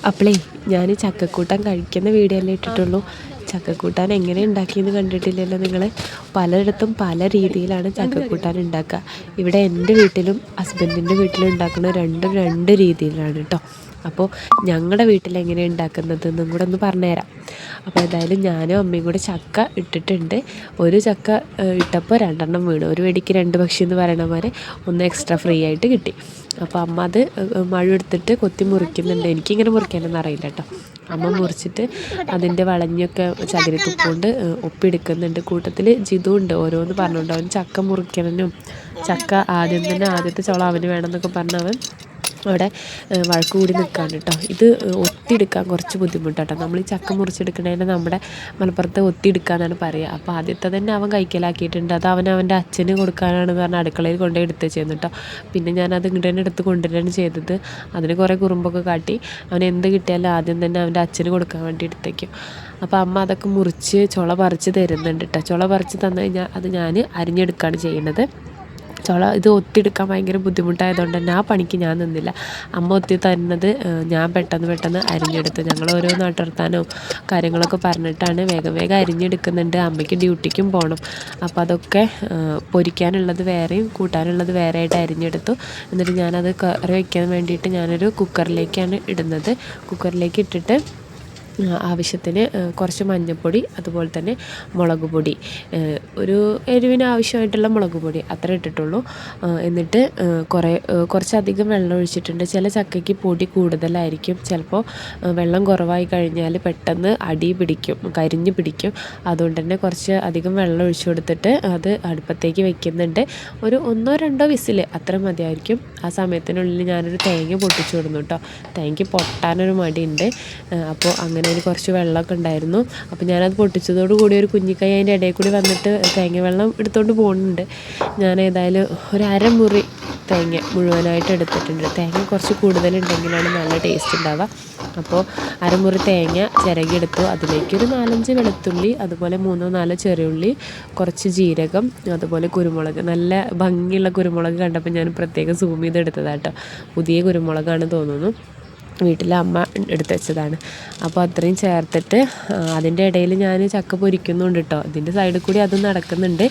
അപ്പോളേ ഞാൻ ചക്കക്കൂട്ടാൻ കഴിക്കുന്ന വീഡിയോ അല്ലേ ഇട്ടിട്ടുള്ളൂ. ചക്കക്കൂട്ടാൻ എങ്ങനെ ഉണ്ടാക്കിയെന്ന് കണ്ടിട്ടില്ലല്ലോ നിങ്ങൾ. പലയിടത്തും പല രീതിയിലാണ് ചക്കക്കൂട്ടാൻ ഉണ്ടാക്കുക. ഇവിടെ എൻ്റെ വീട്ടിലും ഹസ്ബൻഡിൻ്റെ വീട്ടിലും ഉണ്ടാക്കുന്ന രണ്ടും രണ്ട് രീതിയിലാണ് കേട്ടോ. അപ്പോൾ ഞങ്ങളുടെ വീട്ടിൽ എങ്ങനെ ഉണ്ടാക്കുന്നതെന്നും കൂടെ ഒന്ന് പറഞ്ഞുതരാം. അപ്പോൾ ഏതായാലും ഞാനും അമ്മയും കൂടെ ചക്ക ഇട്ടിട്ടുണ്ട്. ഒരു ചക്ക ഇട്ടപ്പോൾ രണ്ടെണ്ണം വീണു. ഒരു വെടിക്ക് രണ്ട് പക്ഷി എന്ന് പറയണ പോലെ ഒന്ന് എക്സ്ട്രാ ഫ്രീ ആയിട്ട് കിട്ടി. അപ്പോൾ അമ്മ അത് മഴ എടുത്തിട്ട് കൊത്തി മുറിക്കുന്നുണ്ട്. എനിക്കിങ്ങനെ മുറിക്കാനൊന്നും അറിയില്ല കേട്ടോ. അമ്മ മുറിച്ചിട്ട് അതിൻ്റെ വളഞ്ഞൊക്കെ ചകിരിത്തുപ്പുകൊണ്ട് ഒപ്പിയെടുക്കുന്നുണ്ട്. കൂട്ടത്തിൽ ജിതു ഉണ്ട് ഓരോന്ന് പറഞ്ഞുകൊണ്ട്. അവൻ ചക്ക മുറിക്കണനും ചക്ക ആദ്യം തന്നെ ആദ്യത്തെ ചോള അവന് വേണമെന്നൊക്കെ പറഞ്ഞവൻ അവിടെ വഴക്ക് കൂടി നിൽക്കാൻ കേട്ടോ. ഇത് ഒത്തിയെടുക്കാൻ കുറച്ച് ബുദ്ധിമുട്ടാട്ടോ. നമ്മൾ ഈ ചക്ക മുറിച്ചെടുക്കണേനെ നമ്മുടെ മലപ്പുറത്ത് ഒത്തിയെടുക്കാന്നാണ് പറയുക. അപ്പോൾ ആദ്യത്തെ തന്നെ അവൻ കൈക്കലാക്കിയിട്ടുണ്ട്. അത് അവൻ്റെ അച്ഛന് കൊടുക്കാനാണെന്ന് പറഞ്ഞാൽ അടുക്കളയിൽ കൊണ്ടുപോയി എടുത്ത് ചെയ്യുന്നു കേട്ടോ. പിന്നെ ഞാനത് ഇങ്ങോട്ട് തന്നെ എടുത്ത് കൊണ്ടുവരികയാണ് ചെയ്തത്. അതിന് കുറേ കുറുമ്പൊക്കെ കാട്ടി അവൻ എന്ത് കിട്ടിയാലും ആദ്യം തന്നെ അവൻ്റെ അച്ഛന് കൊടുക്കാൻ വേണ്ടി എടുത്തേക്കും. അപ്പോൾ അമ്മ അതൊക്കെ മുറിച്ച് ചുള പറിച്ച് തരുന്നുണ്ട് കേട്ടോ. ചുള പറിച്ച് തന്നു കഴിഞ്ഞാൽ അത് ഞാൻ അരിഞ്ഞെടുക്കുകയാണ് ചെയ്യുന്നത്. ചുള ഇത് ഒത്തിയെടുക്കാൻ ഭയങ്കര ബുദ്ധിമുട്ടായതുകൊണ്ട് തന്നെ ആ പണിക്ക് ഞാൻ നിന്നില്ല. അമ്മ ഒത്തി തരുന്നത് ഞാൻ പെട്ടെന്ന് അരിഞ്ഞെടുത്തു. ഞങ്ങൾ ഓരോ നാട്ടിർത്താനോ കാര്യങ്ങളൊക്കെ പറഞ്ഞിട്ടാണ് വേഗം അരിഞ്ഞെടുക്കുന്നുണ്ട്. അമ്മയ്ക്ക് ഡ്യൂട്ടിക്കും പോകണം. അപ്പോൾ അതൊക്കെ പൊരിക്കാനുള്ളത് വേറെയും കൂട്ടാനുള്ളത് വേറെ ആയിട്ട് അരിഞ്ഞെടുത്തു. എന്നിട്ട് ഞാനത് കറി വയ്ക്കാൻ വേണ്ടിയിട്ട് ഞാനൊരു കുക്കറിലേക്കാണ് ഇടുന്നത്. കുക്കറിലേക്ക് ഇട്ടിട്ട് ആവശ്യത്തിന് കുറച്ച് മഞ്ഞൾപ്പൊടി, അതുപോലെ തന്നെ മുളക് പൊടി, ഒരു എരിവിന് ആവശ്യമായിട്ടുള്ള മുളക് പൊടി അത്ര ഇട്ടിട്ടുള്ളൂ. എന്നിട്ട് കുറച്ചധികം വെള്ളം ഒഴിച്ചിട്ടുണ്ട്. ചില ചക്കയ്ക്ക് പൊടി കൂടുതലായിരിക്കും. ചിലപ്പോൾ വെള്ളം കുറവായി കഴിഞ്ഞാൽ പെട്ടെന്ന് അടി പിടിക്കും, കരിഞ്ഞ് പിടിക്കും. അതുകൊണ്ട് തന്നെ കുറച്ച് അധികം വെള്ളം ഒഴിച്ചു കൊടുത്തിട്ട് അത് അടുപ്പത്തേക്ക് വെക്കുന്നുണ്ട്. ഒരു 1-2 വിസിൽ അത്ര മതിയായിരിക്കും. ആ സമയത്തിനുള്ളിൽ ഞാനൊരു തേങ്ങ പൊട്ടിച്ചു കൊടുന്നു കേട്ടോ. തേങ്ങ പൊട്ടാനൊരു മടിയുണ്ട്. അപ്പോൾ അങ്ങനെ അതിൽ കുറച്ച് വെള്ളമൊക്കെ ഉണ്ടായിരുന്നു. അപ്പോൾ ഞാനത് പൊട്ടിച്ചതോടുകൂടി ഒരു കുഞ്ഞിക്കൈ അതിൻ്റെ ഇടയിൽ കൂടി വന്നിട്ട് തേങ്ങ വെള്ളം എടുത്തുകൊണ്ട് പോകുന്നുണ്ട്. ഞാൻ ഏതായാലും ഒരു അരമുറി തേങ്ങ മുഴുവനായിട്ട് എടുത്തിട്ടുണ്ട്. തേങ്ങ കുറച്ച് കൂടുതലുണ്ടെങ്കിലാണ് നല്ല ടേസ്റ്റ് ഉണ്ടാവുക. അപ്പോൾ അരമുറി തേങ്ങ ചിരകിയെടുത്തു. അതിലേക്കൊരു 4-5 വെളുത്തുള്ളി, അതുപോലെ 3-4 ചെറിയുള്ളി, കുറച്ച് ജീരകം, അതുപോലെ കുരുമുളക്. നല്ല ഭംഗിയുള്ള കുരുമുളക് കണ്ടപ്പോൾ ഞാൻ പ്രത്യേകം സൂം ചെയ്തെടുത്തതാട്ടോ. പുതിയ കുരുമുളകാണ് തോന്നുന്നു, വീട്ടിലെ അമ്മ എടുത്ത് വെച്ചതാണ്. അപ്പോൾ അത്രയും ചേർത്തിട്ട് അതിൻ്റെ ഇടയിൽ ഞാൻ ചക്ക പൊരിക്കുന്നുണ്ട് കേട്ടോ. ഇതിൻ്റെ സൈഡിൽ കൂടി അതും നടക്കുന്നുണ്ട്.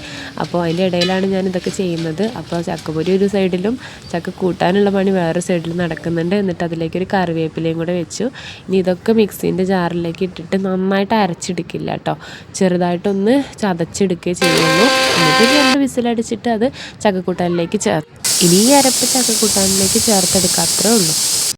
അപ്പോൾ അതിൻ്റെ ഇടയിലാണ് ഞാൻ ഇതൊക്കെ ചെയ്യുന്നത്. അപ്പോൾ ചക്കപ്പൊരി ഒരു സൈഡിലും ചക്ക കൂട്ടാനുള്ള പണി വേറെ സൈഡിലും നടക്കുന്നുണ്ട്. എന്നിട്ട് അതിലേക്കൊരു കറിവേപ്പിലയും കൂടെ വെച്ചു. ഇനി ഇതൊക്കെ മിക്സീൻ്റെ ജാറിലേക്ക് ഇട്ടിട്ട് നന്നായിട്ട് അരച്ചെടുക്കില്ല കേട്ടോ, ചെറുതായിട്ടൊന്ന് ചതച്ചെടുക്കുകയും ചെയ്യുന്നു. എന്നിട്ട് 2 വിസിലടിച്ചിട്ട് അത് ചക്കക്കൂട്ടാനിലേക്ക് ഇനി ഈ അരപ്പ് ചക്കക്കൂട്ടാനിലേക്ക് ചേർത്തെടുക്കുക, അത്രേ ഉള്ളൂ.